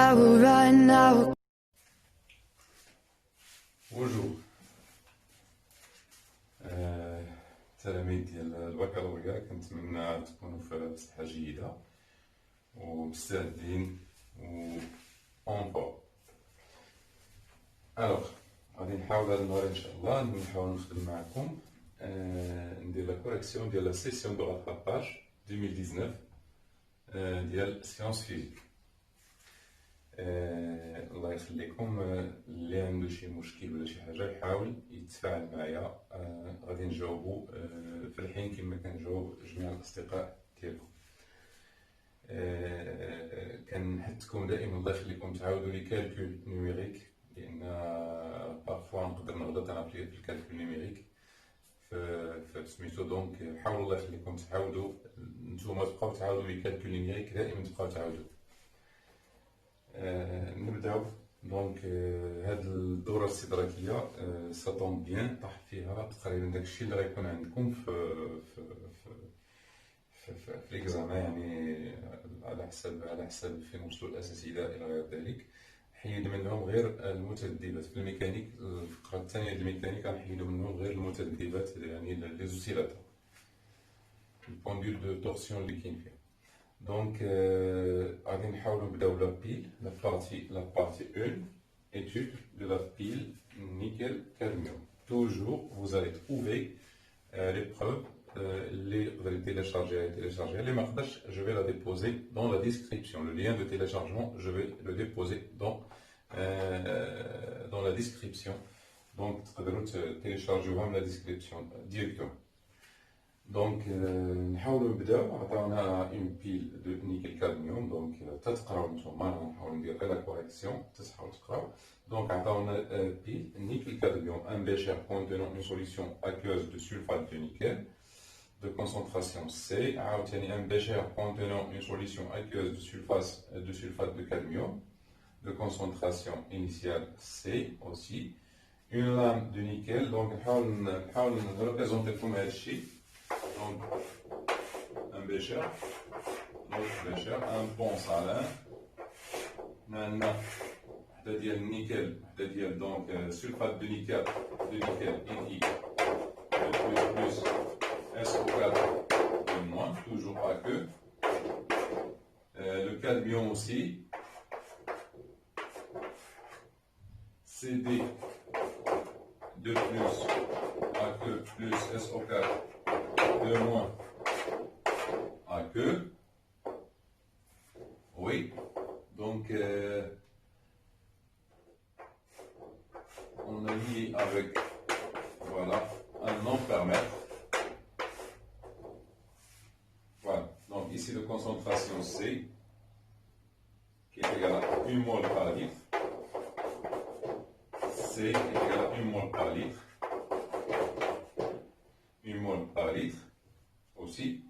I will run, I will. Bonjour. التلاميذ ديال البكالوريا كنتمنى تكونوا في صحة جيدة ومستعدين و اون فور. الوغ غادي نحاول هاد النهار ان شاء الله نحاول نخدم معكم ندير لا كوريكسيون ديال لا سيسيون دو راتراباج 2019 ديال سيونس فيزيك. الله يخليكم اللي عنده شي مشكل ولا شي حاجه يحاول يتفاعل معايا، غادي نجاوبو في الحين كما كنجاوب جميع الاصدقاء ديالكم. كنحثكم دائما الله يخليكم تعاودوا لي كالكول نيميريك، لان بارفوا نقدر نغلط انا في الكالكول نيميريك في سميتو. دونك حاولوا الله يخليكم تعاودوا نتوما تبقاو تعاودوا لي كالكول نيميريك، دائما تبقاو تعاودوا. نبداو. دونك هاد الدوره الاستدراكيه ساطون بيان طاح فيها تقريبا داكشي اللي غيكون عندكم في ليكزامان، يعني على حسب فين وصلوا الاساتذه الى غير ذلك. حيد منهم غير المتذبذبات في الميكانيك. الفقره الثانيه ديال الميكانيك غنحيدو منهم غير المتذبذبات، يعني لي زوسيلاتور، البوندول دو تورسيون اللي كاين فيها. Donc, غادي نحاولوا نبداو لا بيل، la partie 1, étude de la pile nickel-cadmium. Toujours, vous allez trouver l'épreuve, les vous allez télécharger, les marquages, je vais la déposer dans la description. Le lien de téléchargement, je vais le déposer dans la description. Donc, تقدروا télécharger la description directement. دونك نحاولوا نبداو. عطاونا اون بيل دو نيكل كادميوم، دونك تتقراو نتوما، نحاول ندير غير لا كوريكسيون تصحاو تقراو. دونك عطاونا بيل نيكل كادميوم، ان bécher contenant une solution aqueuse de sulfate de nickel de concentration C. عاوتاني ان bécher contenant une solution aqueuse de sulfate de cadmium de concentration initiale C aussi. Une lame de nickel. دونك نحاول نريبريزونطي لكم هذا الشيء. Donc, un bécher, un pont salin, وحدة ديال النيكل، وحدة ديال donc sulfate de nickel Ni plus SO4 de moins, toujours pas que. Le cadmium aussi, CD de plus AQ plus SO4 de moins à que. Oui, donc on a mis avec voilà un ampèremètre. Voilà, donc ici de concentration C qui est égale à 1 mol par litre. C est égal à 1 mol par litre. 1 mol par litre. Aussi,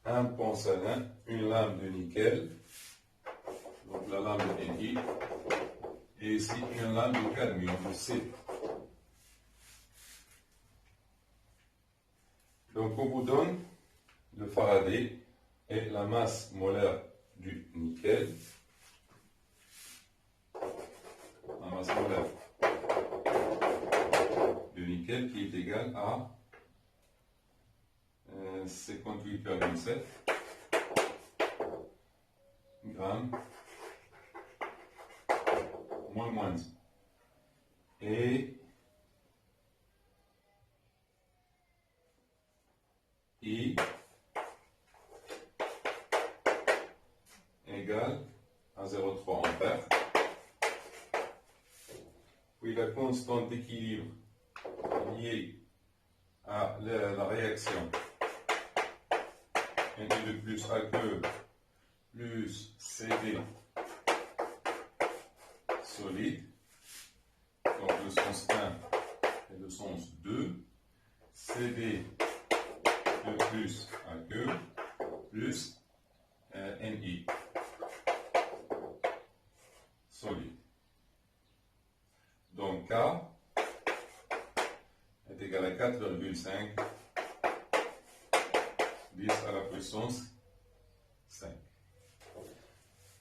un pont salin, une lame de nickel, donc la lame de Ni, et ici une lame de cadmium C. Donc on vous donne le Faraday et la masse molaire du nickel. La masse molaire du nickel qui est égale à 58,7 grammes moins. Et I égale à 0,3 ampères. Puis la constante d'équilibre liée à la réaction NI de plus AQ plus CD solide, donc le sens 1 et le sens 2, CD de plus AQ plus NI solide. Donc K est égal à 4,5 10 à la puissance 5.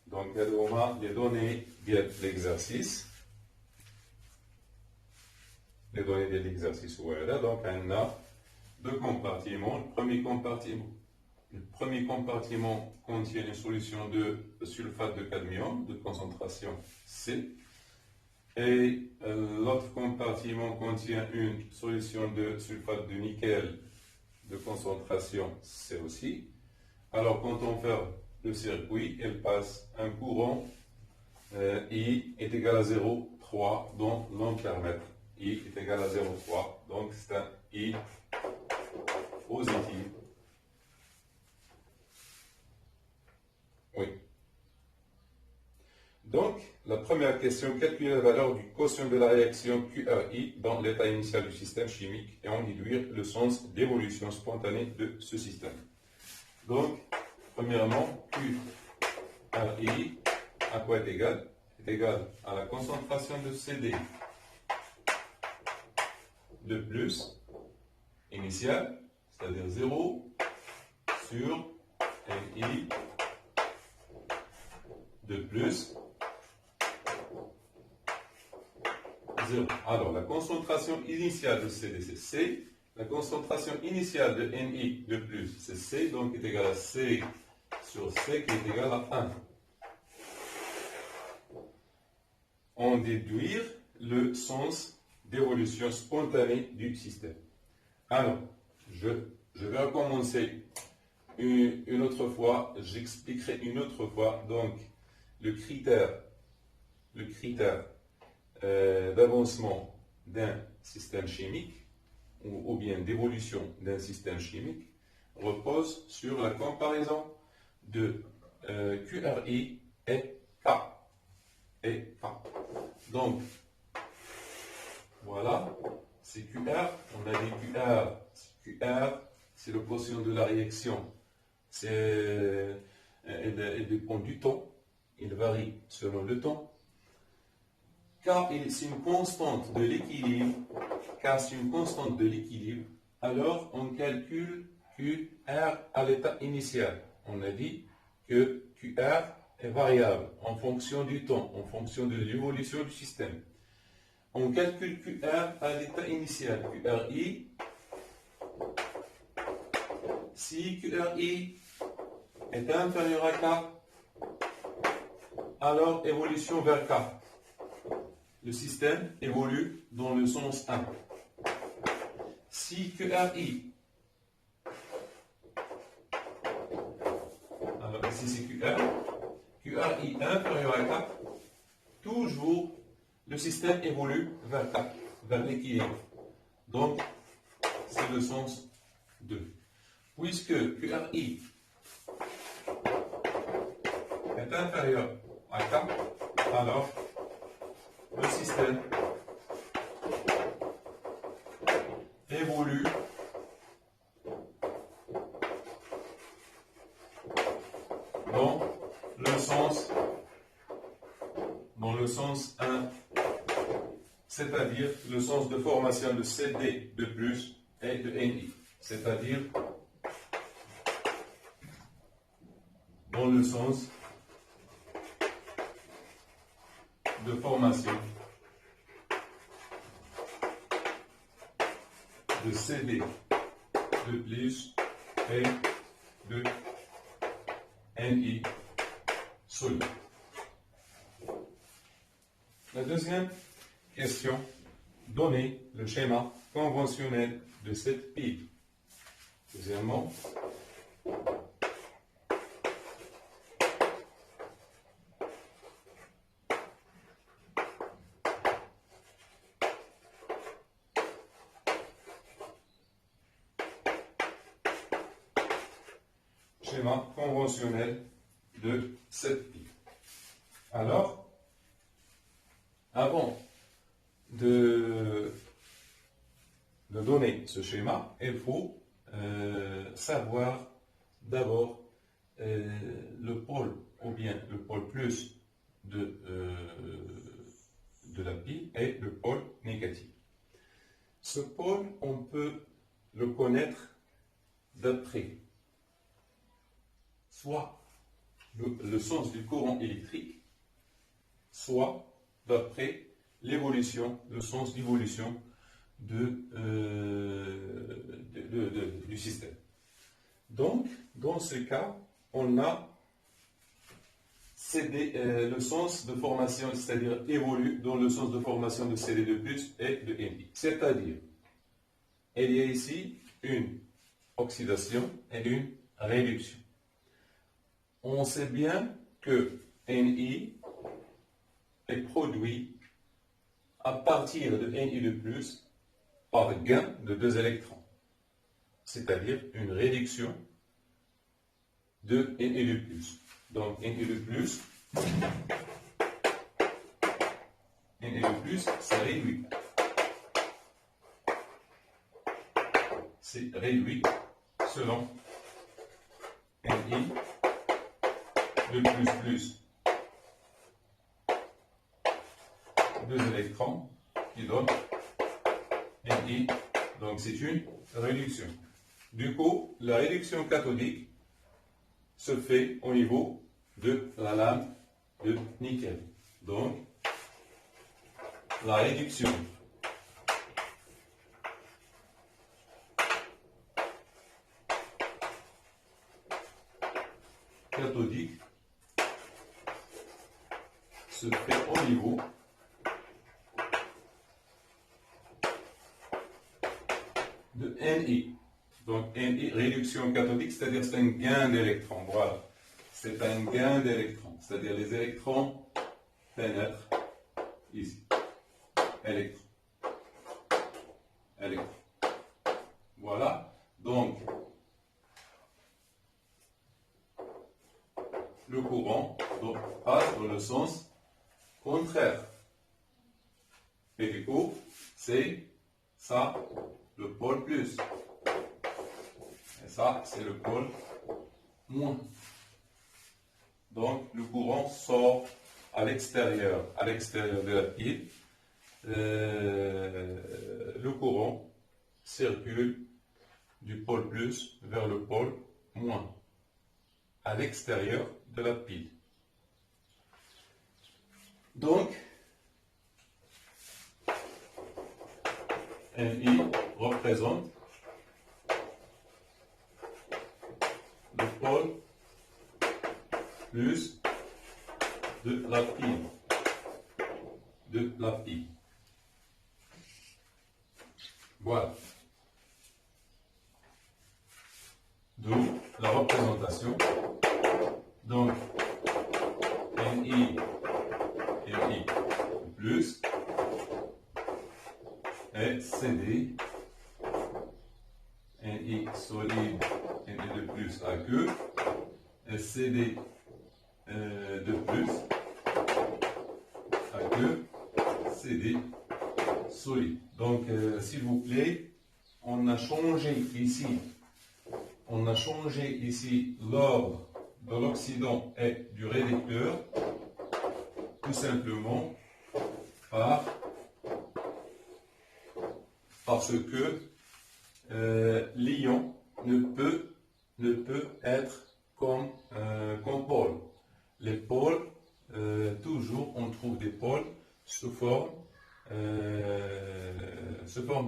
Donc, on a les données de l'exercice. Les données de l'exercice, voilà. Donc, on a deux compartiments. Le premier compartiment contient une solution de sulfate de cadmium de concentration C. Et l'autre compartiment contient une solution de sulfate de nickel de concentration C aussi. Alors, quand on ferme le circuit, il passe un courant I est égal à 0,3 dans l'ampèremètre. I est égal à 0,3, donc c'est un I positif. Oui. Donc, la première question, calculer la valeur du quotient de la réaction QRI dans l'état initial du système chimique et en déduire le sens d'évolution spontanée de ce système. Donc, premièrement, QRI à quoi est égal? Est égal à la concentration de CD de plus initiale, c'est-à-dire 0 sur NI de plus 0. Alors, la concentration initiale de CD, c'est C. La concentration initiale de NI de plus, c'est C, donc est égal à C sur C qui est égal à 1. On déduire le sens d'évolution spontanée du système. Alors, je vais recommencer une autre fois, j'expliquerai une autre fois, donc le critère d'avancement d'un système chimique ou bien d'évolution d'un système chimique repose sur la comparaison de QRI et K. Donc, voilà, c'est QR, on a dit QR, c'est le quotient de la réaction. Elle dépend du temps, il varie selon le temps. K, c'est une constante de l'équilibre. K, c'est une constante de l'équilibre. Alors, on calcule QR à l'état initial. On a dit que QR est variable en fonction du temps, en fonction de l'évolution du système. On calcule QR à l'état initial. QRI, si QRI est inférieur à K, alors évolution vers K. Le système évolue dans le sens 1. Si QRI, alors ici c'est QRI inférieur à K, toujours le système évolue vers K, vers l'équilibre. Donc, c'est le sens 2. Puisque QRI est inférieur à K, alors le système évolue dans le sens 1, c'est-à-dire le sens de formation de CD de plus et de NI, c'est-à-dire dans le sens de formation de CD de plus et de NI solide. La deuxième question, donner le schéma conventionnel de cette pile. Deuxièmement, schéma conventionnel de cette pile. Alors, avant de donner ce schéma, il faut savoir d'abord le pôle, ou bien le pôle plus de la pile et le pôle négatif. Ce pôle, on peut le connaître d'après soit le sens du courant électrique, soit d'après l'évolution, le sens d'évolution du système. Donc, dans ce cas, on a le sens de formation, c'est-à-dire évolue dans le sens de formation de CD2+ et de Ni. C'est-à-dire, il y a ici une oxydation et une réduction. On sait bien que Ni est produit à partir de Ni2+ par gain de 2 électrons, c'est-à-dire une réduction de Ni2+. Donc Ni2+, c'est réduit. C'est réduit selon Ni de plus 2 électrons qui donnent Ni. Donc c'est une réduction. Du coup, la réduction cathodique se fait au niveau de la lame de nickel. Donc, la réduction cathodique se fait au niveau de Ni. Donc, Ni, réduction cathodique, c'est-à-dire c'est un gain d'électrons. Voilà. C'est un gain d'électrons. C'est-à-dire les électrons pénètrent ici. Électrons. Électrons. Voilà. Donc, le courant passe dans le sens contraire. Et du coup, c'est ça, le pôle plus. Et ça, c'est le pôle moins. Donc, le courant sort à l'extérieur de la pile. Le courant circule du pôle plus vers le pôle moins, à l'extérieur de la pile. Donc, Ni représente le pôle plus de la pile. Voilà. D'où la représentation. Donc, Ni plus et CD, Ni solide, Ni de plus à queue, et CD de plus à queue, CD solide. Donc, s'il vous plaît, on a changé ici l'ordre de l'oxydant et du réducteur, tout simplement parce que l'ion ne peut être comme pôle. Les pôles, toujours on trouve des pôles sous forme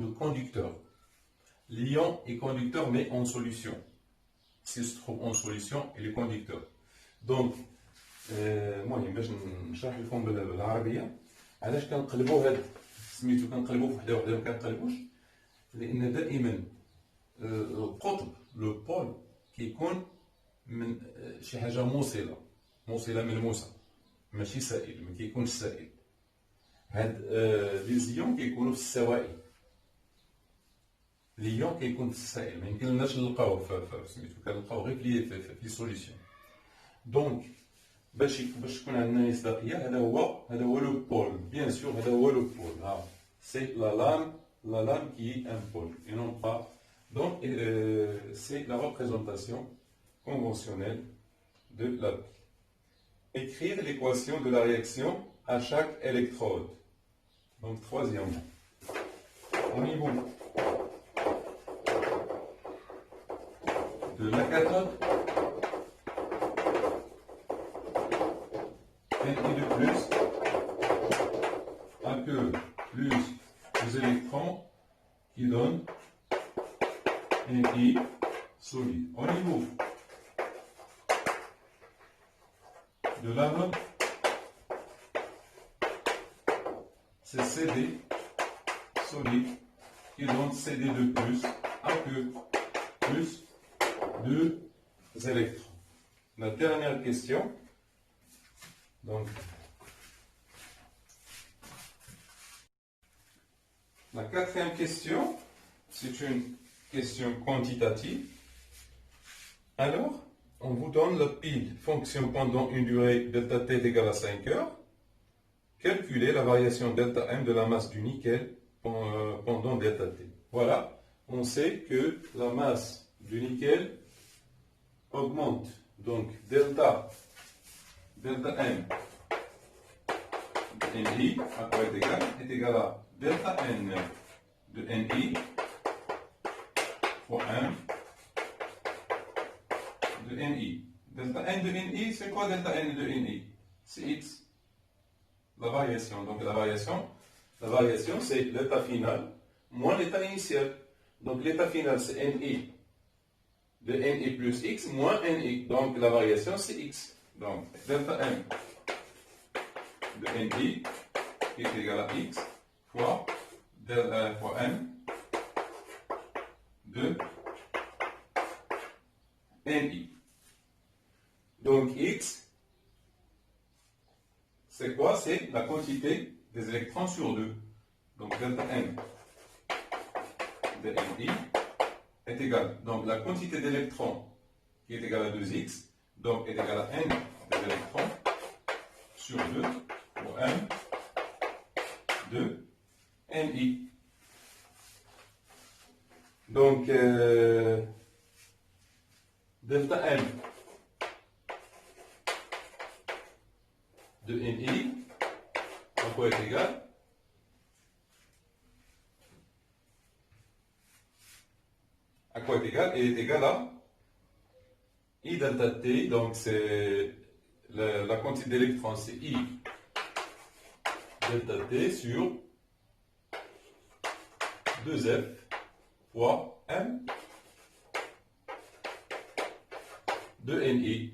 de conducteur. L'ion est conducteur mais en solution. S'il se trouve en solution, il est conducteur. Donc, المهم باش نشرح لكم بالعربيه علاش كنقلبوا هاد سميتو كنقلبوا في وحده ما كنقلبوش لان دائما القطب لو بول كيكون من شي حاجه موصله ملموسه ماشي سائل ما كيكونش سائل. هاد لي زيون كيكونوا في السوائل. ليون كيكون في السائل ما يمكنلناش نلقاوه سميتو كنلقاوه غير في لي سوليسيون. دونك باش تكون عندنا مصداقيه هذا هو لو بول بيان سور هذا هو لو بول ها سي لا lame qui est un pôle et non pas. Donc c'est la représentation conventionnelle de la pile. Écrire l'équation de la réaction à chaque électrode. Donc troisièmement, au niveau de la cathode qui donne NI solide. Au niveau de l'anode, c'est CD solide qui donne CD2 plus, AQ plus 2 électrons. La dernière question, donc, la quatrième question, c'est une question quantitative. Alors, on vous donne la pile fonction pendant une durée delta T est égale à 5 heures. Calculez la variation delta M de la masse du nickel pendant delta T. Voilà, on sait que la masse du nickel augmente. Donc, delta M de NI, à quoi est égal à delta N de NI fois M de NI. Delta N de NI, c'est quoi delta N de NI? C'est X. La variation. Donc la variation c'est l'état final moins l'état initial. Donc l'état final, c'est NI de NI plus X moins NI. Donc la variation, c'est X. Donc delta M de NI est égal à X fois delta fois M de NI. Donc X, c'est quoi? C'est la quantité des électrons sur 2. Donc delta M de NI est égale. Donc la quantité d'électrons qui est égale à 2x, donc est égale à N des électrons sur 2 pour M de NI. Donc delta M de NI, à quoi est égal? À quoi est égal? Il est égal à I delta T, donc c'est la quantité d'électrons, c'est I delta T sur 2F fois M de NI.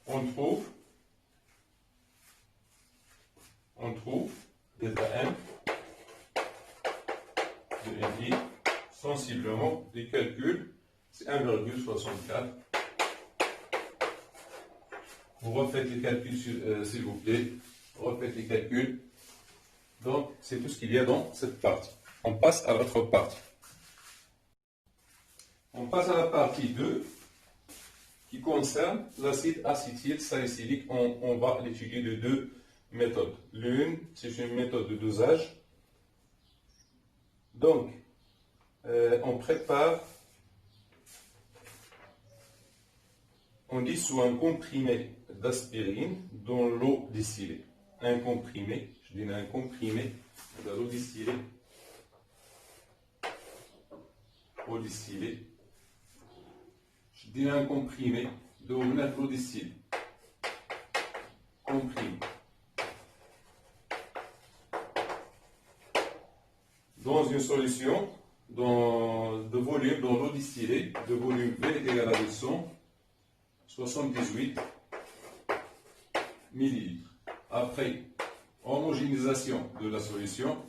On trouve delta M de NI sensiblement, les calculs, c'est 1,64. Vous refaites les calculs, s'il vous plaît. Refaites les calculs. Donc, c'est tout ce qu'il y a dans cette partie. On passe à l'autre partie. On passe à la partie 2 qui concerne l'acide acétylsalicylique. On va l'étudier de deux méthodes. L'une, c'est une méthode de dosage. Donc, on prépare, on dissout un comprimé d'aspirine dans l'eau distillée. Un comprimé, je dis un comprimé de l'eau distillée. Eau distillée. Je dis un comprimé de l'eau distillée. Comprimé. Dans une solution de volume, dans l'eau distillée, de volume V est égal à 278 millilitres. Après homogénéisation de la solution,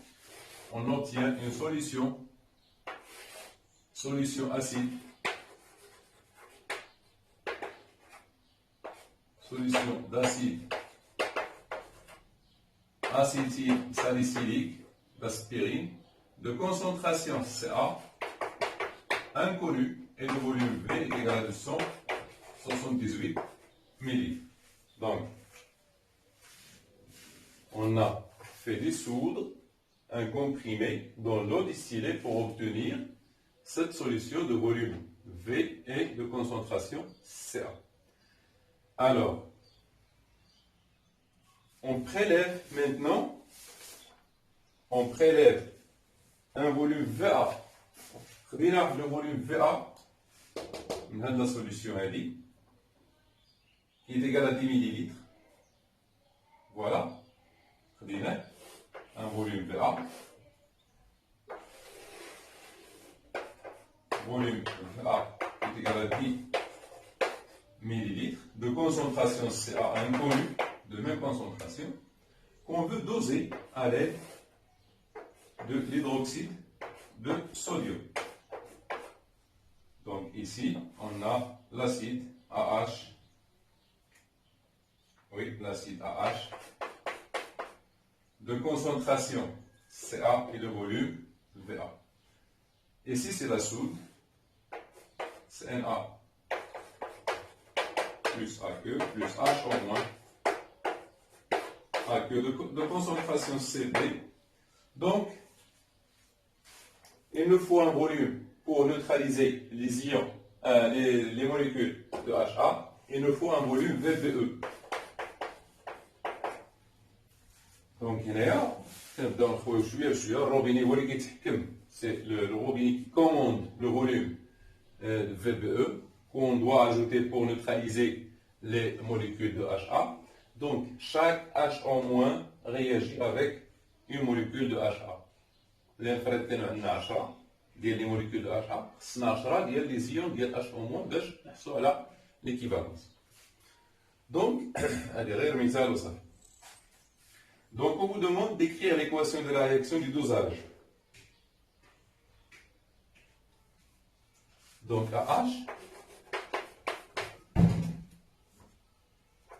on obtient une solution acide, solution d'acide acétylsalicylique d'aspirine de concentration Ca inconnue et de volume V égal à 278 millilitres. Donc, on a fait dissoudre un comprimé dans l'eau distillée pour obtenir cette solution de volume V et de concentration Ca. Alors, on prélève maintenant, un volume VA. Le volume VA, on a la solution qui est égal à 10 millilitres. Voilà. Un volume VA. volume VA est égal à 10 millilitres, de concentration CA inconnue, de même concentration, qu'on veut doser à l'aide de l'hydroxyde de sodium. Donc ici, on a l'acide AH, oui, l'acide AH, de concentration CA et de volume VA. Ici, c'est la soude, CNA plus AQ plus H en moins AQ de concentration CD. Donc, il nous faut un volume pour neutraliser les ions, les molécules de HA. Il nous faut un volume VBE. Donc, il y a c'est le robinet qui commande le volume de VBE qu'on doit ajouter pour neutraliser les molécules de HA. Donc, chaque H en moins réagit avec une molécule de HA. الانفراد تاعنا عندنا 10 ديال لي موليكول دو HA خصنا 10 ديال لي زيون ديال H او موان باش نحصلوا على ليكيفالونس. دونك هذه غير مثال وصافي. Donc on vous demande d'écrire l'équation de la réaction du dosage. Donc AH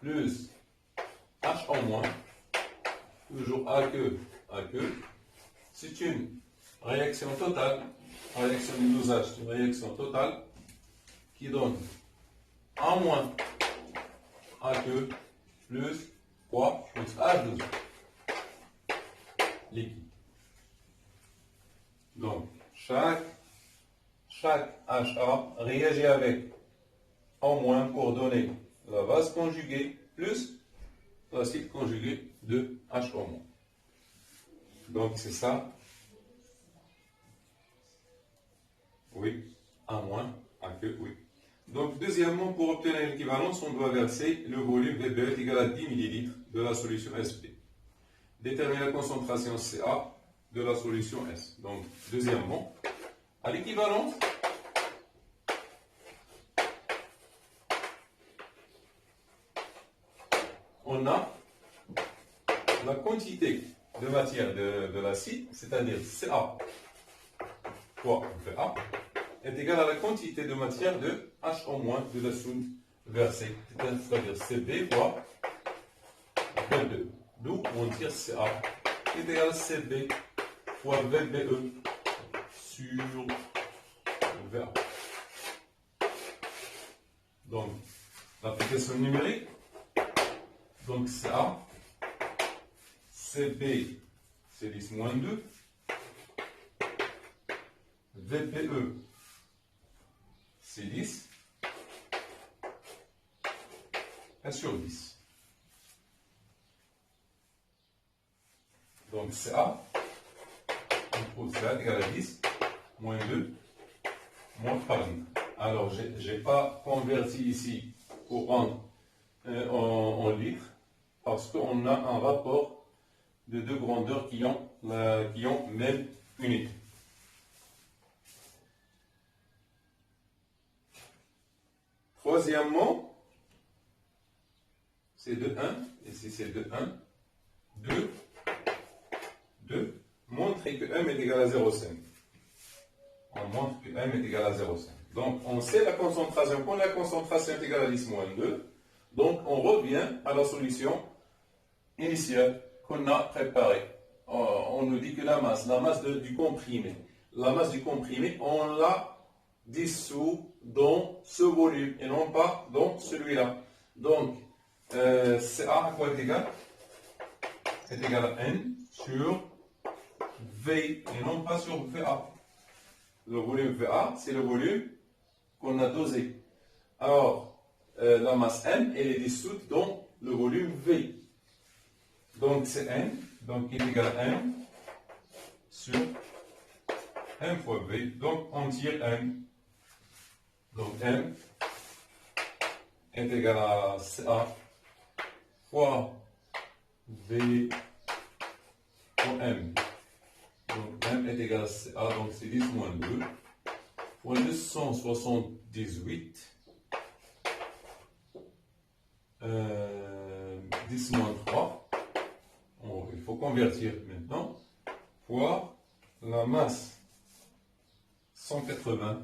plus H en moins, toujours AQ, c'est une réaction totale, réaction du dosage, c'est une réaction totale qui donne en moins AQ plus quoi plus H2 liquide. Donc chaque HA réagit avec en moins pour donner la base conjuguée plus l'acide conjugué de H en moins. Donc c'est ça. Oui, A moins, A que, oui. Donc deuxièmement, pour obtenir l'équivalence, on doit verser le volume VBE égal à 10 ml de la solution SP. Déterminer la concentration CA de la solution S. Donc deuxièmement, à l'équivalence, on a la quantité de matière de l'acide, c'est-à-dire CA fois VA, est égale à la quantité de matière de H en moins de la soude versée, c'est-à-dire CB fois V2. D'où on tire CA est égal à CB fois VBE sur VA. Donc, l'application numérique, donc CA, CB, c'est 10 moins 2, VBE, c'est 10, 1 sur 10. Donc CA, on trouve CA égal à 10, moins 2, moins 30. Alors, je n'ai pas converti ici pour rendre en litres, parce qu'on a un rapport de deux grandeurs qui ont même unité. Troisièmement, c'est de 1, ici c'est de 1, 2, montrer que M est égal à 0,5. On montre que M est égal à 0,5. Donc, on sait la concentration. Quand la concentration est égale à 10 moins 2, donc on revient à la solution initiale qu'on a préparée. On nous dit que la masse du comprimé, on l'a dissous dans ce volume et non pas dans celui-là. Donc, CA à quoi est égal? C'est égal à N sur V et non pas sur VA. Le volume VA, c'est le volume qu'on a dosé. Alors, la masse M, elle est dissoute dans le volume V. Donc, c'est N, donc il est égal à M sur M fois V. Donc, on tire M. Donc, M est égal à CA fois V fois M. Donc, M est égal à CA, donc c'est 10 moins 2, fois 978 10 moins 3. Il faut convertir maintenant, fois la masse 180.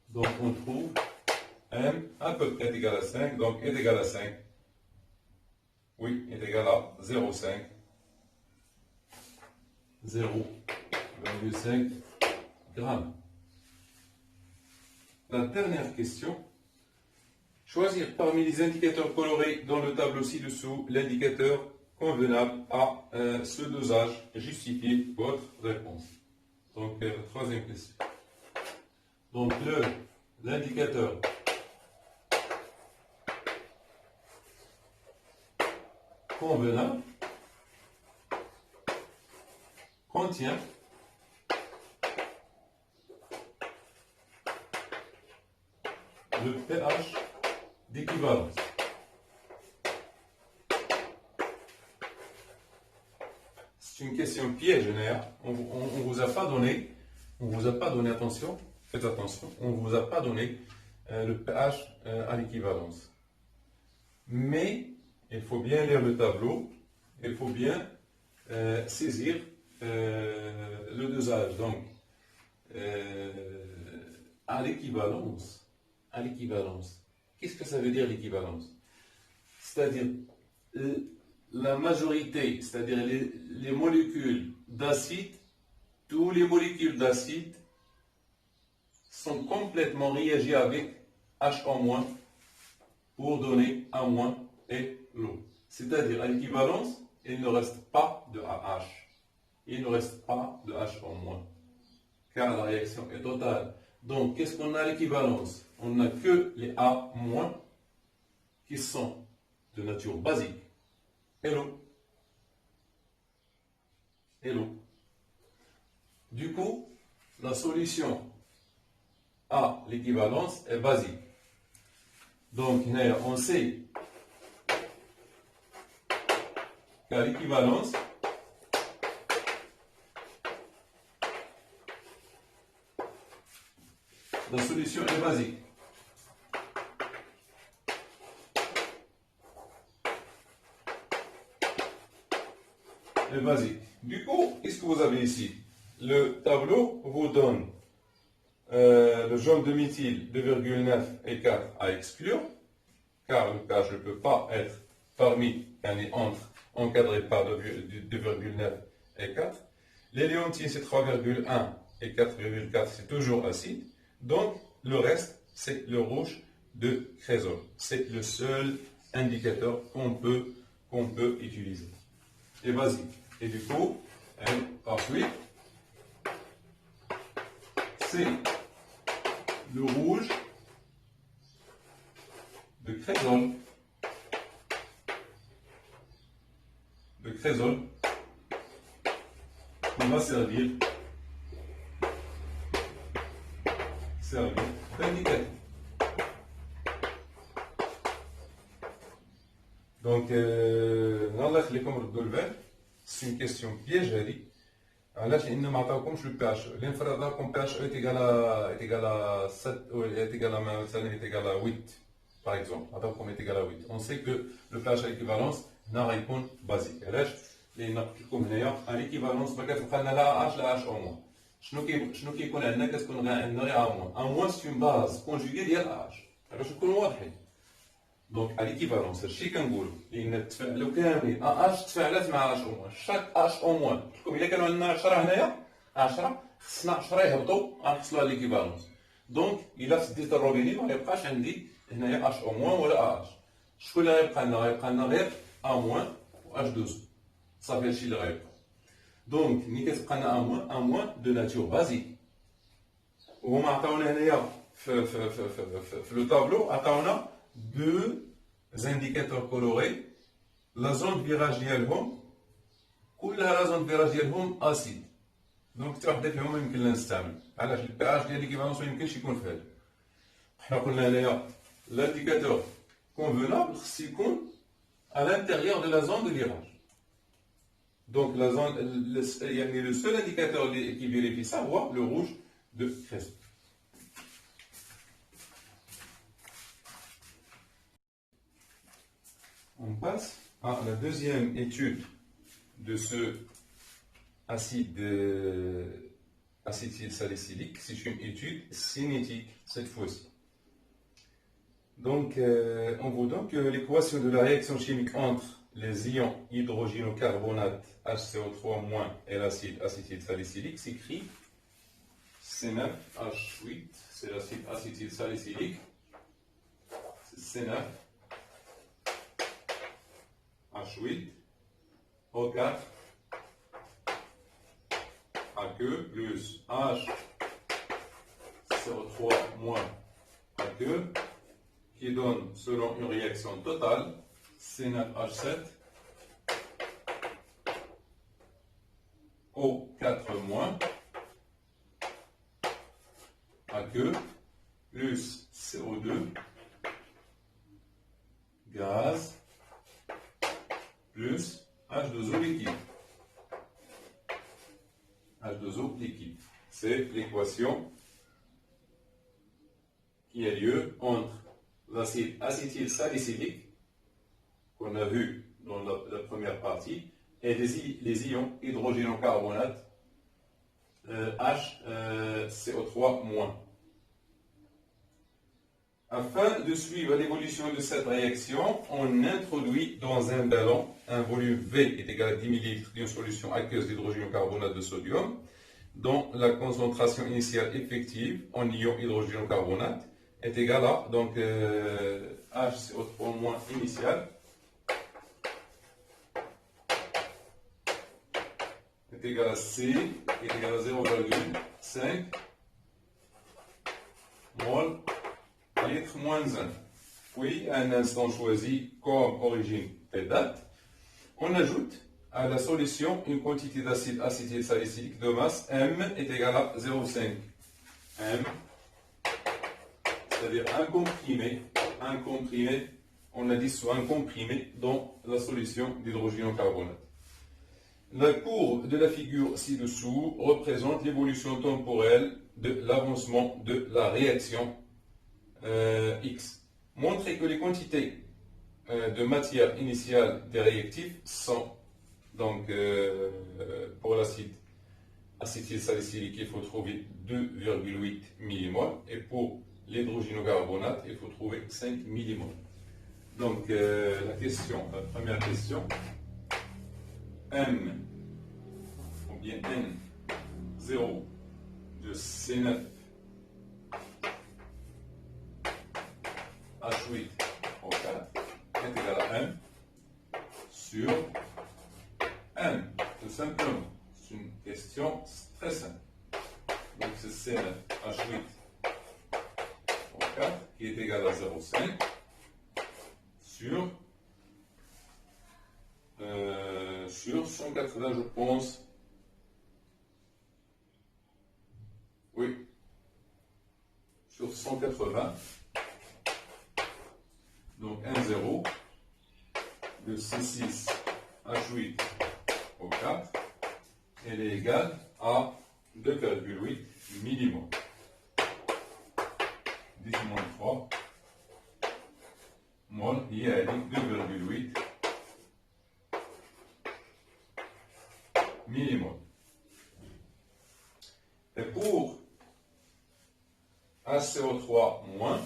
Donc on trouve M à peu près égal à 5, donc est égal à 5. Oui, est égal à 0,5. 0,5 grammes. La dernière question. Choisir parmi les indicateurs colorés dans le tableau ci-dessous l'indicateur convenable à ce dosage. Justifiez votre réponse. Donc, troisième question. Donc, l'indicateur convenable contient le pH d'équivalence. C'est une question piège, on ne vous a pas donné, attention, faites attention, on ne vous a pas donné le pH à l'équivalence. Mais il faut bien lire le tableau, il faut bien saisir le dosage. Donc, à l'équivalence, qu'est-ce que ça veut dire l'équivalence? C'est-à-dire la majorité, c'est-à-dire les molécules d'acide, toutes les molécules d'acide sont complètement réagies avec H- pour donner A- et l'eau. C'est-à-dire à l'équivalence, il ne reste pas de AH. Il ne reste pas de H-, car la réaction est totale. Donc, qu'est-ce qu'on a à l'équivalence? On n'a que les A- qui sont de nature basique. Et l'eau. Du coup, la solution à l'équivalence est basique. Donc, on sait qu'à l'équivalence, la solution est basique. Du coup, qu'est-ce que vous avez ici? Le tableau vous donne le jaune de méthyle 2,9 et 4 à exclure, car le pH ne peut pas être encadré par 2,9 et 4. Les léontines, c'est 3,1 et 4,4, c'est toujours acide. Donc, le reste, c'est le rouge de Cresol. C'est le seul indicateur qu'on peut utiliser. Et basique. Et du coup, ensuite, c'est le rouge de Cresol. On va servir d'indicateur. Donc, c'est une question piège. علاش لان ما عطاوكمش لو بي اش الانفراد راكم بي اش est égal à 7 ou est égal à مثلا est égal à 8 par exemple عطاوكم est égal à 8 on sait que le pH à l'équivalence نهار يكون بازيك علاش لان قلت لكم هنايا à l'équivalence ما كتبقى لنا لا اش لا اش او موان شنو كيكون عندنا كتكون عندنا غير ا موان ا موان سي اون باز كونجوغي ديال اش باش نكونوا واضحين دونك على ليكيفالونس هادشي كنقولوا لان التفاعلوا كاملين ا اش تفاعلات مع اش او موان شاك اش او موان قلت لكم الا كانوا عندنا 10 هنايا 10 خصنا 10 يهبطوا غنحصلوا على ليكيفالونس دونك الا سديت الروبيني ما يبقاش عندي هنايا اش او موان ولا اش شكون اللي غيبقى لنا غير ا موان و اش 2 صافي هادشي اللي غيبقى دونك ملي كتبقى لنا ا موان دو ناتور بازيك وهما عطاونا هنايا في لو تابلو عطاونا deux indicateurs colorés la zone de virage ديالهم كلها لا زون فيراج ديالهم اسيد دونك حتى وحده فيهم يمكن لنا نستعمل علاش البي اش ديال ليكيفالونس ما يمكنش يكون في هذا حنا قلنا هنايا لانديكاتور كونفونابل خص يكون à l'intérieur de la zone de virage donc la zone يعني le seul indicateur qui vérifie ça هو le rouge de Crespo. On passe à la deuxième étude de ce acide acétylsalicylique. C'est une étude cinétique cette fois-ci. Donc, on vous donne que l'équation de la réaction chimique entre les ions hydrogénocarbonate HCO3- et l'acide acétylsalicylique s'écrit C9H8, c'est l'acide acétylsalicylique, c'est C9H8 O4 AQ plus HCO3- AQ qui donne, selon une réaction totale, C9H7 O4- AQ plus CO2 gaz plus H2O liquide. H2O liquide. C'est l'équation qui a lieu entre l'acide acétylsalicylique qu'on a vu dans la première partie et les ions hydrogénocarbonate HCO3-. Afin de suivre l'évolution de cette réaction, on introduit dans un ballon un volume V est égal à 10 ml d'une solution aqueuse d'hydrogénocarbonate de sodium, dont la concentration initiale effective en ion hydrogénocarbonate est égale à donc, HCO3- initial est égal à C est égal à 0,5 mol litre moins 1. Puis, à un instant choisi comme origine et date, on ajoute à la solution une quantité d'acide acétylsalicylique de masse M est égale à 0,5. M, c'est-à-dire un comprimé, on a dit soit un comprimé dans la solution d'hydrogénocarbonate. La courbe de la figure ci-dessous représente l'évolution temporelle de l'avancement de la réaction X. Montrer que les quantités de matière initiale des réactifs sont, donc pour l'acide acétylsalicylique, il faut trouver 2,8 mmol et pour l'hydrogénocarbonate, il faut trouver 5 mmol. Donc la première question, M ou bien N0 de C9 H8 O4 est égal à M sur M, tout simplement. C'est une question très simple. Donc c'est C9 H8 O4 qui est égal à 0,5 sur 180, je pense. Oui, sur 180. Donc 1,0 de C6 H8 O4, elle est égale à 2,8 mmol. 10-3 mol, il y a 2,8 mmol. Et pour HCO3-,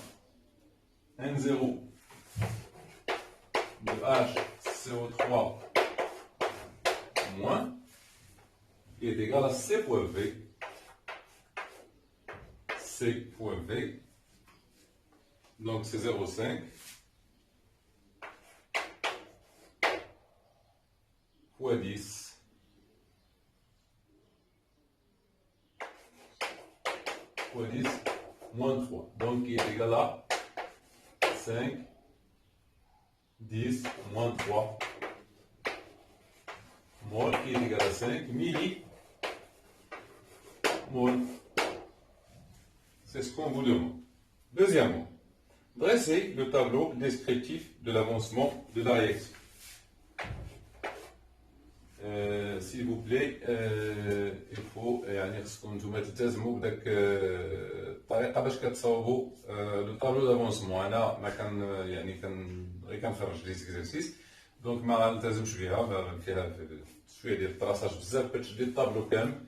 N0 de HCO3- est égal à C fois V. C fois V. Donc c'est 0,5 fois 10 fois 10 moins 3. Donc il est égal à 5, 10 moins 3 mol qui est égal à 5 millimol. C'est ce qu'on vous demande. Deuxièmement, dressez le tableau descriptif de l'avancement de la réaction. s'il vous plaît, il faut يعني خصكم نتوما تلتزموا بداك الطريقه باش كتصاوبوا لو طابلو دافونسمون. انا ما كان يعني غير كنخرج لي زيكزارسيس دونك ما نلتزمش بها، فيها شويه ديال الطراساج بزاف باش تشدي الطابلو كامل.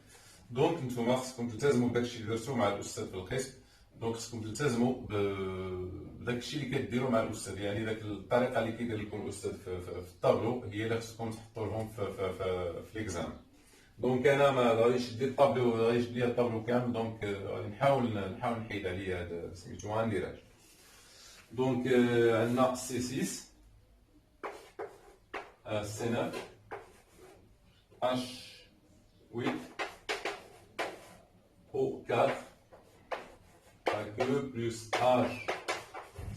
دونك نتوما خصكم تلتزموا بداكشي اللي درتو مع الاستاذ في القسم. دونك خصكم تلتزموا بداكشي اللي كديروا مع الاستاذ، يعني داك الطريقه اللي كيدير لكم الاستاذ في الطابلو هي اللي خصكم تحطوا لهم في ليكزام. دونك انا ما غاديش ندير الطابلو، غادي يشد ليا الطابلو كامل، دونك غادي نحاول نحيد عليا هذا سميتو ما نديرهاش. دونك عندنا سي 6 سي 9 اش 8 O 4 AQ plus H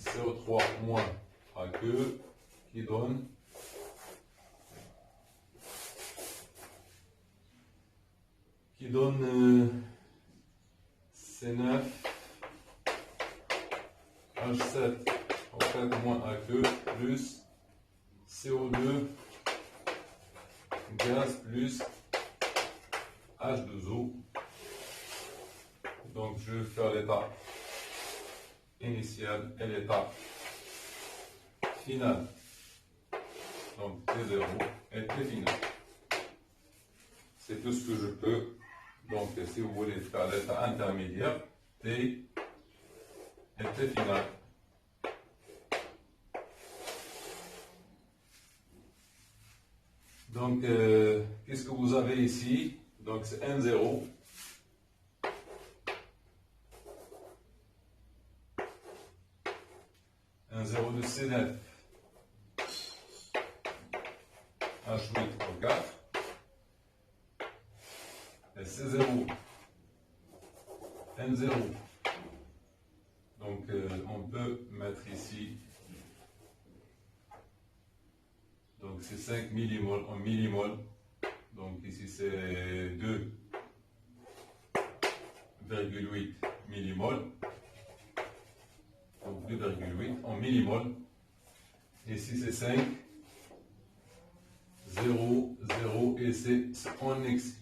CO3 moins AQ qui donne C9 H7 O4 moins AQ plus CO2 gaz plus H2O. Donc je vais faire l'état initial et l'état final. Donc T0 et T final. C'est tout ce que je peux. Donc si vous voulez faire l'état intermédiaire, T et T final. Donc qu'est-ce que vous avez ici? Donc c'est 1,0. 0 de C9 H8 O4 et C0 N0. Donc on peut mettre ici, donc c'est 5 millimoles en millimoles, donc ici c'est 2,8 millimoles. Donc 2,8 en millimoles. Ici c'est 5, 0, 0 et c'est en X.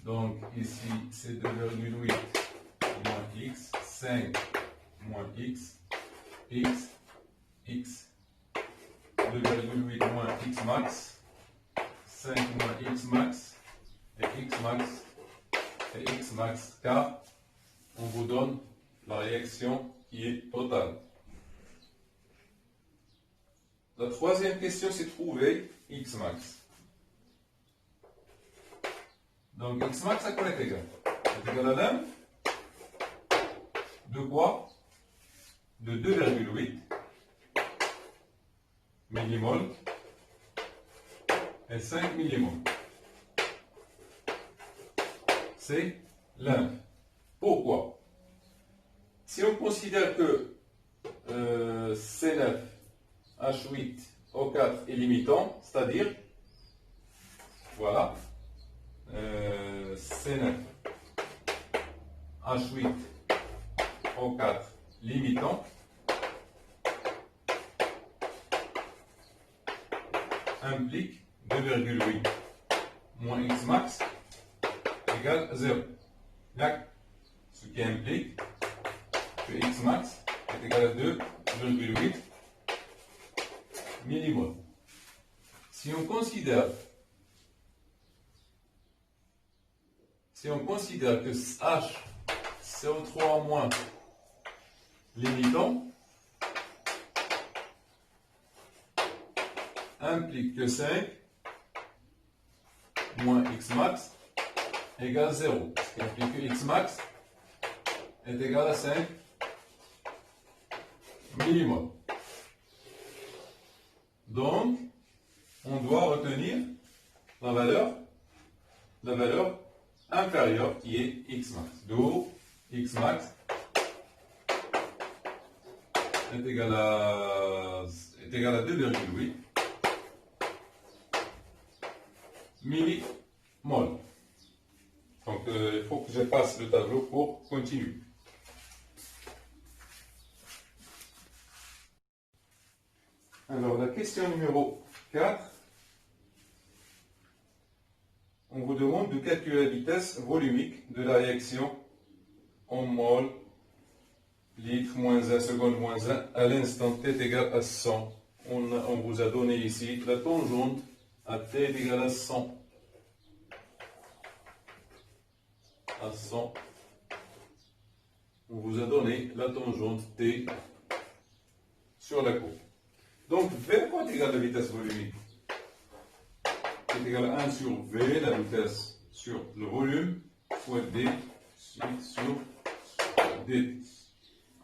Donc ici c'est 2,8 moins X, 5 moins X, X, X. 2,8 moins X max, 5 moins X max et X max. Et X max, car on vous donne la réaction qui est totale. La troisième question, c'est trouver X max. Donc X max, à quoi est égal? C'est égal à 1 de quoi? De 2,8 millimoles et 5 millimoles. C'est lymphe. Pourquoi? Si on considère que C9, H8, O4 est limitant, c'est-à-dire, voilà, C9, H8, O4 limitant, implique 2,8 moins X max égale 0. Ce qui implique que X max est égal à 2,8 millimoles. Si on considère que H CO3- limitant implique que 5 moins X max égale 0. Ce qui implique que X max est égal à 5 millimoles. Donc, on doit retenir la valeur inférieure qui est X max. D'où X max est égal à 2,8 millimoles. Donc, il faut que je passe le tableau pour continuer. Alors, la question numéro 4. On vous demande de calculer la vitesse volumique de la réaction en mol, litre, moins 1, seconde, moins 1, à l'instant t est égal à 100. On vous a donné ici la tangente à t est égal à 100. À 100. On vous a donné la tangente t sur la courbe. Donc, V quoi est égal à la vitesse volumique? Est égal à 1 sur V, la vitesse sur le volume, fois D sur D.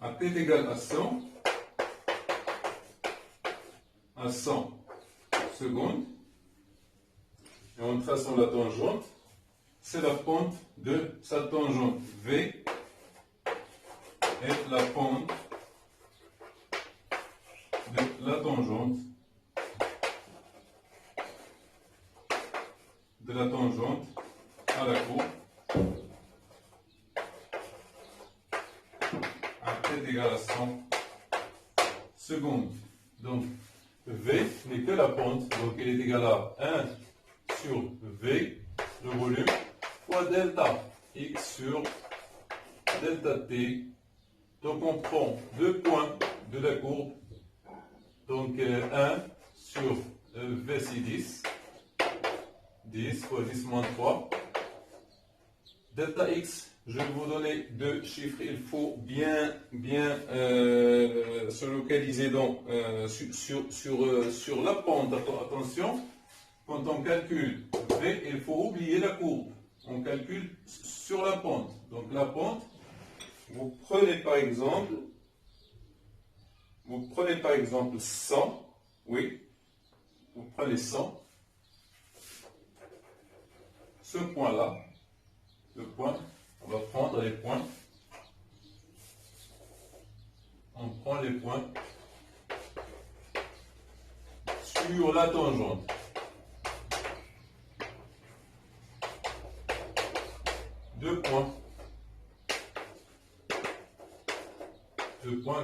À t est égal à 100 secondes, et en traçant la tangente, c'est la pente de sa tangente V et la pente de la tangente à la courbe à t est égal à 100 secondes. Donc, V n'est que la pente, donc elle est égale à 1 sur V, le volume, fois delta x sur delta t. Donc, on prend deux points de la courbe, donc 1 sur V c'est 10, 10 fois 10 moins 3. Delta x, je vais vous donner deux chiffres. Il faut bien se localiser sur la pente. Attention, quand on calcule V, il faut oublier la courbe. On calcule sur la pente. Donc la pente, vous prenez par exemple 100. Oui, vous prenez 100. Ce point-là, on va prendre les points. On prend les points sur la tangente. Deux points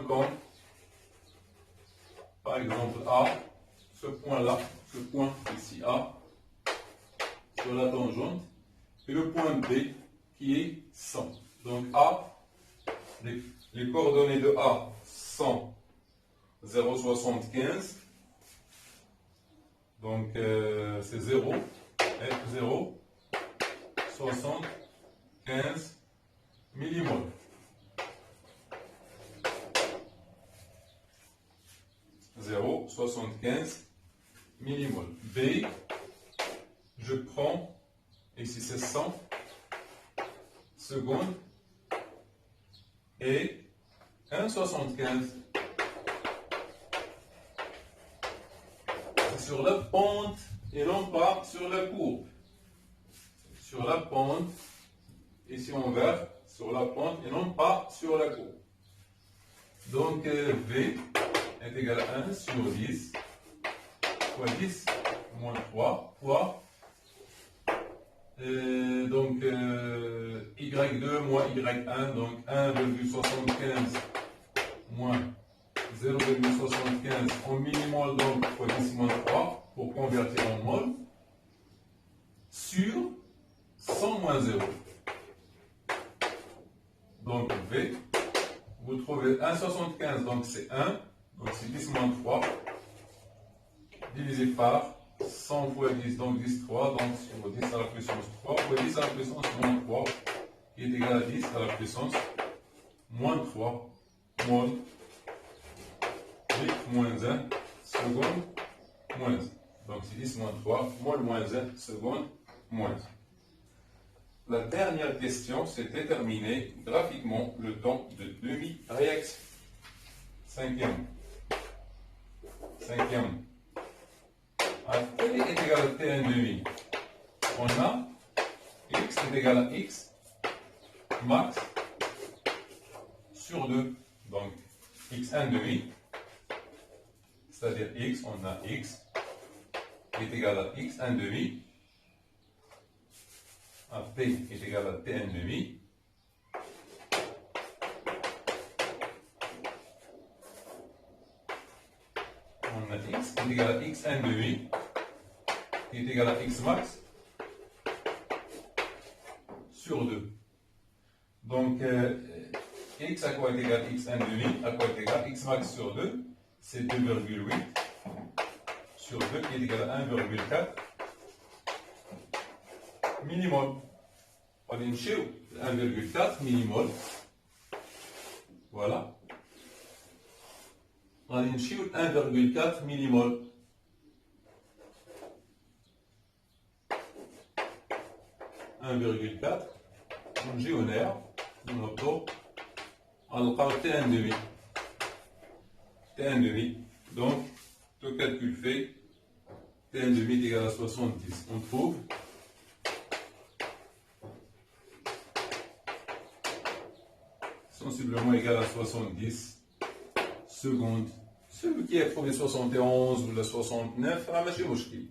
comme, par exemple, A, ce point-là, ce point ici A, sur la tangente, et le point B qui est 100. Donc A, les coordonnées de A, 100, 0,75. Donc c'est 0, et 0, 75 millimoles. Zéro 75 millimoles. B, je prends, ici c'est 100 secondes, et 1,75. C'est sur la pente et non pas sur la courbe. Sur la pente, ici en vert, sur la pente et non pas sur la courbe. Donc V est égal à 1 sur 10 fois 10 moins 3 fois donc Y2 moins Y1, donc 1,75 moins 0,75 en millimole, donc fois 10 moins 3 pour convertir en mol, sur 100 moins 0. Donc V, vous trouvez 1,75, donc c'est 1, donc c'est 10 moins 3, divisé par 100 fois 10, donc 10, 3, donc sur 10 à la puissance 3, fois 10 à la puissance moins 3, qui est égal à 10 à la puissance moins 3, mol, litre moins 1, seconde, moins 1. Donc c'est 10 moins 3, mol moins 1, seconde, moins 1. La dernière question, c'est déterminer graphiquement le temps de demi-réaction. Cinquième. À t est égal à t1 demi, on a x est égal à x max sur 2. Donc x1 demi, c'est-à-dire x, on a x qui est égal à x1 demi. À t est égal à t1 demi. On a x est égal à x1 demi, qui est égal à x max, sur 2. Donc, x à quoi est égal x1 demi, à quoi est égal x max sur 2, c'est 2,8 sur 2 qui est égal à 1,4 millimol. On va chercher 1,4 millimol. Voilà. On va chercher 1,4 millimol. On نجي هنايا نهبطو غنلقاو T1 demi. T1 demi. Donc, le calcul fait, T1 demi est égal à 70. On trouve sensiblement égal à 70 secondes. Celui qui a trouvé 71 ou la 69, راه ماشي مشكل.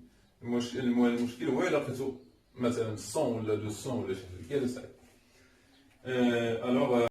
المشكل هو إلا لقيتو مثلا 100 ولا 200 ولا شي حاجة كي alors